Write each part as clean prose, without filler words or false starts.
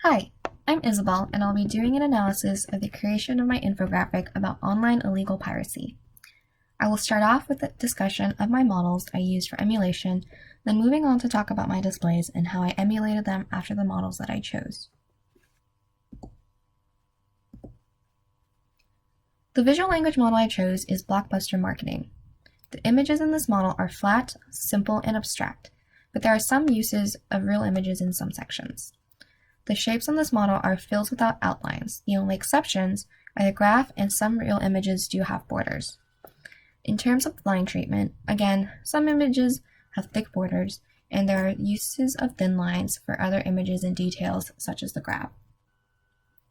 Hi, I'm Isabel, and I'll be doing an analysis of the creation of my infographic about online illegal piracy. I will start off with a discussion of my models I used for emulation, then moving on to talk about my displays and how I emulated them after the models that I chose. The visual language model I chose is Blockbuster Marketing. The images in this model are flat, simple, and abstract, but there are some uses of real images in some sections. The shapes on this model are fills without outlines. The only exceptions are the graph, and some real images do have borders. In terms of line treatment, again, some images have thick borders, and there are uses of thin lines for other images and details, such as the graph.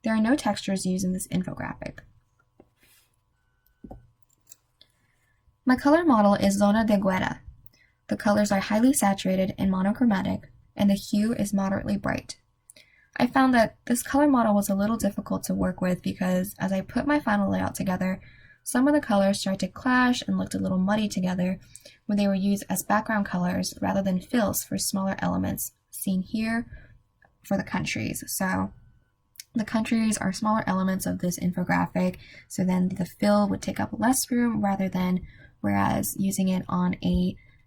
There are no textures used in this infographic. My color model is Zona de Guerra. The colors are highly saturated and monochromatic, and the hue is moderately bright. I found that this color model was a little difficult to work with because as I put my final layout together, some of the colors started to clash and looked a little muddy together when they were used as background colors rather than fills for smaller elements seen here for the countries. So the countries are smaller elements of this infographic, so then the fill would take up less room whereas using it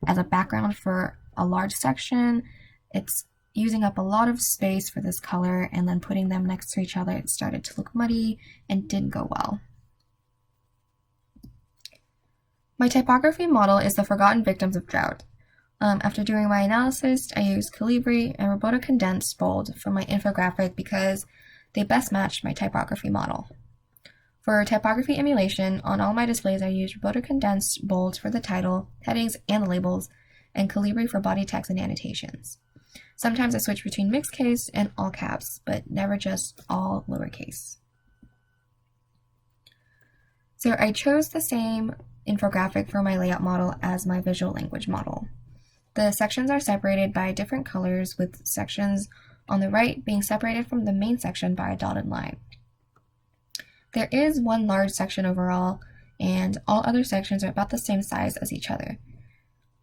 as a background for a large section, it's using up a lot of space for this color, and then putting them next to each other, it started to look muddy and didn't go well. My typography model is the Forgotten Victims of Drought. After doing my analysis, I used Calibri and Roboto Condensed Bold for my infographic because they best matched my typography model. For typography emulation, on all my displays I used Roboto Condensed Bold for the title, headings, and the labels, and Calibri for body text and annotations. Sometimes I switch between mixed case and all caps, but never just all lowercase. So I chose the same infographic for my layout model as my visual language model. The sections are separated by different colors, with sections on the right being separated from the main section by a dotted line. There is one large section overall, and all other sections are about the same size as each other.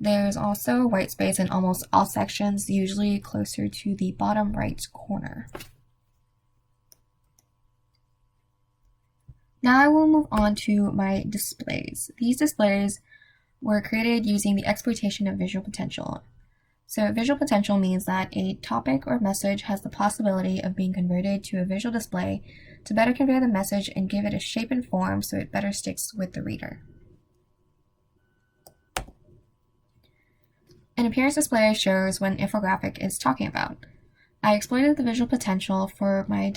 There's also white space in almost all sections, usually closer to the bottom right corner. Now I will move on to my displays. These displays were created using the exploitation of visual potential. So visual potential means that a topic or message has the possibility of being converted to a visual display to better convey the message and give it a shape and form so it better sticks with the reader. An appearance display shows what an infographic is talking about. I exploited the visual potential for my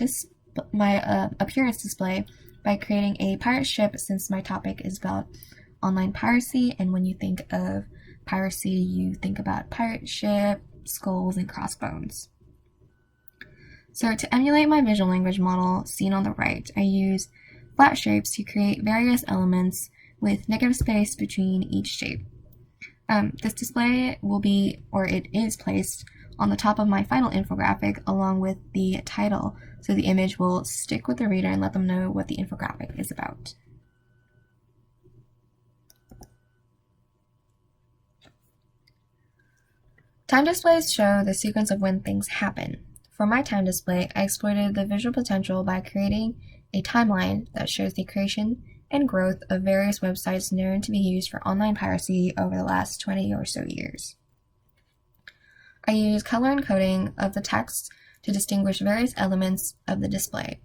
appearance display by creating a pirate ship, since my topic is about online piracy, and when you think of piracy, you think about pirate ship, skulls, and crossbones. So to emulate my visual language model seen on the right, I use flat shapes to create various elements with negative space between each shape. This display it is placed on the top of my final infographic along with the title, so the image will stick with the reader and let them know what the infographic is about. Time displays show the sequence of when things happen. For my time display, I exploited the visual potential by creating a timeline that shows the creation and growth of various websites known to be used for online piracy over the last 20 or so years. I use color encoding of the text to distinguish various elements of the display.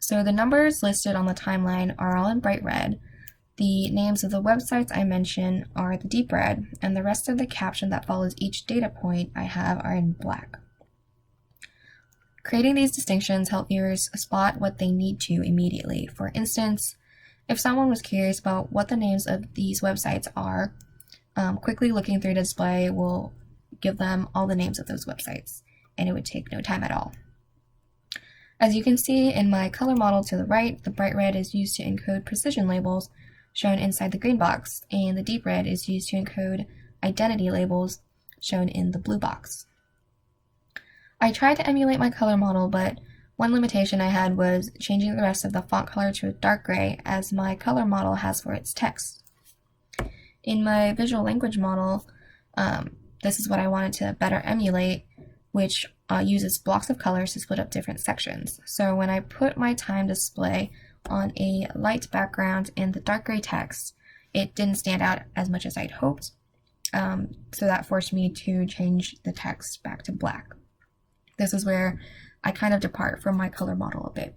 So the numbers listed on the timeline are all in bright red, the names of the websites I mention are the deep red, and the rest of the caption that follows each data point I have are in black. Creating these distinctions help viewers spot what they need to immediately. For instance, if someone was curious about what the names of these websites are, quickly looking through the display will give them all the names of those websites, and it would take no time at all. As you can see in my color model to the right, the bright red is used to encode precision labels shown inside the green box, and the deep red is used to encode identity labels shown in the blue box. I tried to emulate my color model, but one limitation I had was changing the rest of the font color to a dark gray, as my color model has for its text. In my visual language model, this is what I wanted to better emulate. which uses blocks of colors to split up different sections. So when I put my time display on a light background and the dark gray text, it didn't stand out as much as I'd hoped. So that forced me to change the text back to black. This is where I kind of depart from my color model a bit.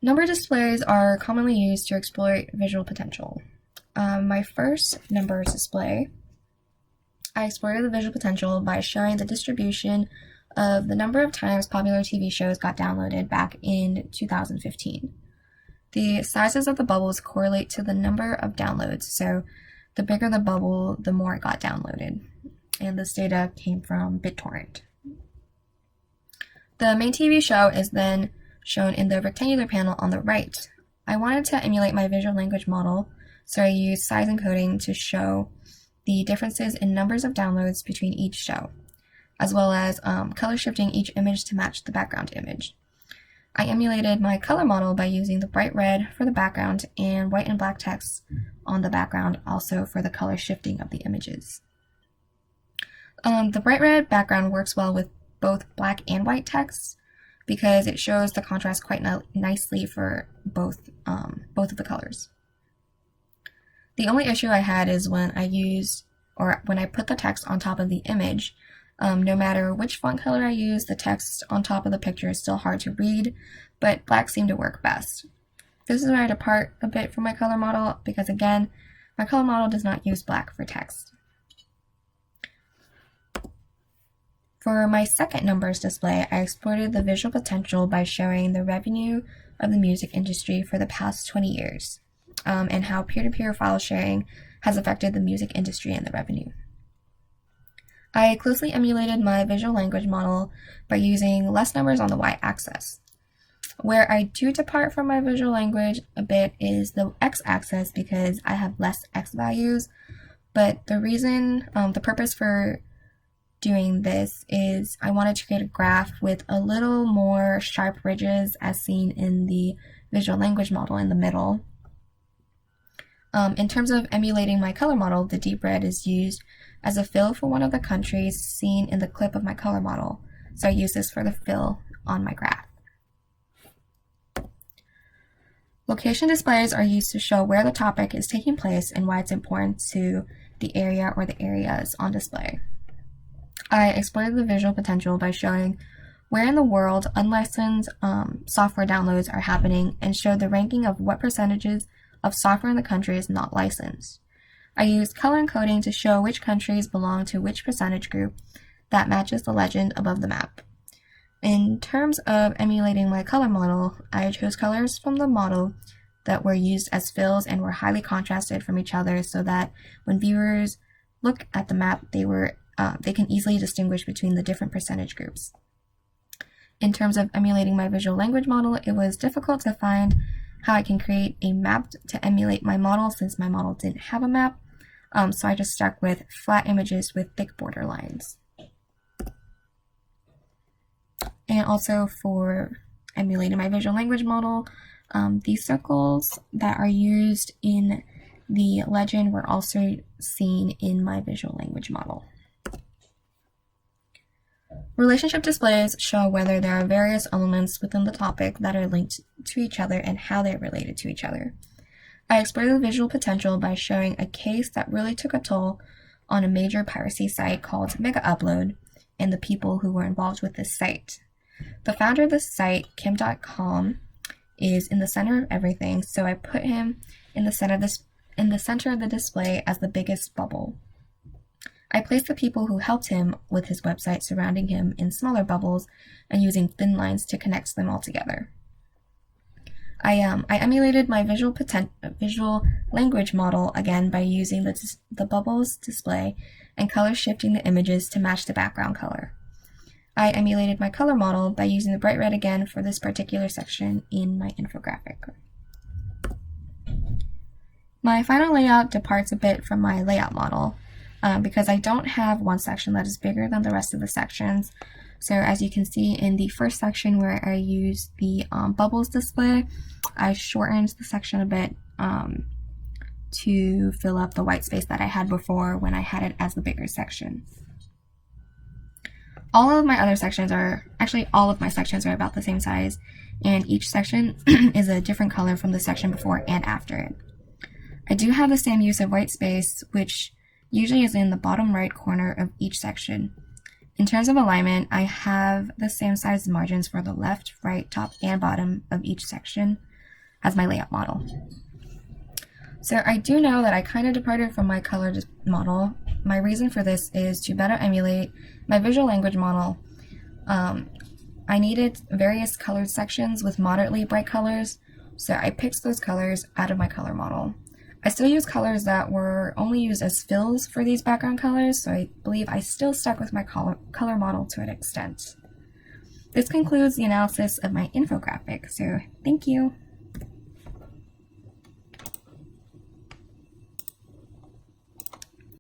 Number displays are commonly used to exploit visual potential. My first numbers display, I exploited the visual potential by showing the distribution of the number of times popular TV shows got downloaded back in 2015. The sizes of the bubbles correlate to the number of downloads, so the bigger the bubble, the more it got downloaded. And this data came from BitTorrent. The main TV show is then shown in the rectangular panel on the right. I wanted to emulate my visual language model, so I used size encoding to show the differences in numbers of downloads between each show, as well as color shifting each image to match the background image. I emulated my color model by using the bright red for the background and white and black text on the background, also for the color shifting of the images. The bright red background works well with both black and white text because it shows the contrast quite nicely for both of the colors. The only issue I had is when I put the text on top of the image. No matter which font color I use, the text on top of the picture is still hard to read, but black seemed to work best. This is where I depart a bit from my color model because, again, my color model does not use black for text. For my second numbers display, I exploited the visual potential by showing the revenue of the music industry for the past 20 years, and how peer-to-peer file sharing has affected the music industry and the revenue. I closely emulated my visual language model by using less numbers on the y-axis. Where I do depart from my visual language a bit is the x-axis because I have less x values, but the purpose for doing this is I wanted to create a graph with a little more sharp ridges as seen in the visual language model in the middle. In terms of emulating my color model, the deep red is used as a fill for one of the countries seen in the clip of my color model, so I use this for the fill on my graph. Location displays are used to show where the topic is taking place and why it's important to the area or the areas on display. I exploited the visual potential by showing where in the world unlicensed software downloads are happening and showed the ranking of what percentages of software in the country is not licensed. I used color encoding to show which countries belong to which percentage group that matches the legend above the map. In terms of emulating my color model, I chose colors from the model that were used as fills and were highly contrasted from each other so that when viewers look at the map, they can easily distinguish between the different percentage groups. In terms of emulating my visual language model, it was difficult to find how I can create a map to emulate my model since my model didn't have a map, so I just stuck with flat images with thick border lines. And also for emulating my visual language model, these circles that are used in the legend were also seen in my visual language model. Relationship displays show whether there are various elements within the topic that are linked to each other and how they're related to each other. I explored the visual potential by showing a case that really took a toll on a major piracy site called Mega Upload and the people who were involved with this site. The founder of this site, Kim.com, is in the center of everything, so I put him in the center of the display as the biggest bubble. I placed the people who helped him with his website surrounding him in smaller bubbles and using thin lines to connect them all together. I emulated my visual language model again by using the bubbles display and color shifting the images to match the background color. I emulated my color model by using the bright red again for this particular section in my infographic. My final layout departs a bit from my layout model because I don't have one section that is bigger than the rest of the sections. So as you can see in the first section where I used the bubbles display, I shortened the section a bit to fill up the white space that I had before when I had it as the bigger section. All of my sections are about the same size, and each section is a different color from the section before and after it. I do have the same use of white space, which usually is in the bottom right corner of each section. In terms of alignment, I have the same size margins for the left, right, top, and bottom of each section as my layout model. So I do know that I kind of departed from my color model. My reason for this is to better emulate my visual language model. I needed various colored sections with moderately bright colors, so I picked those colors out of my color model. I still use colors that were only used as fills for these background colors, so I believe I still stuck with my color model to an extent. This concludes the analysis of my infographic, so thank you.